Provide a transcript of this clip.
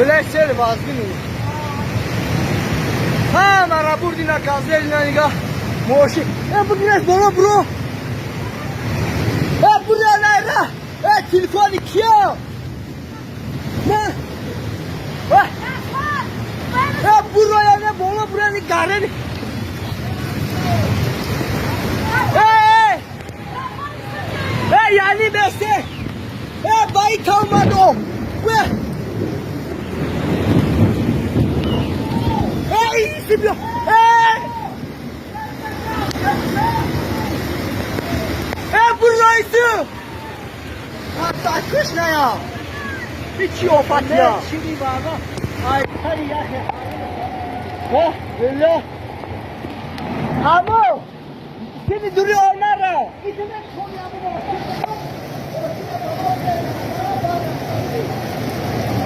Bileşer vazgın. Ha mara burdina kazerina niga. Moşi. Bu güneş bana bro. Buraya nerede? Telefon ikiye. Ne? Buraya ne bana buraya ne garen. Yani beste. Bayı kalmadı o. İyisi bir. Buraydı. Taşmış ne ya? Hiç yok at ya. Şimdi bana. Ay hadi ya. Öyle. Ama şimdi duruyor onlar. İzin et konuya bu.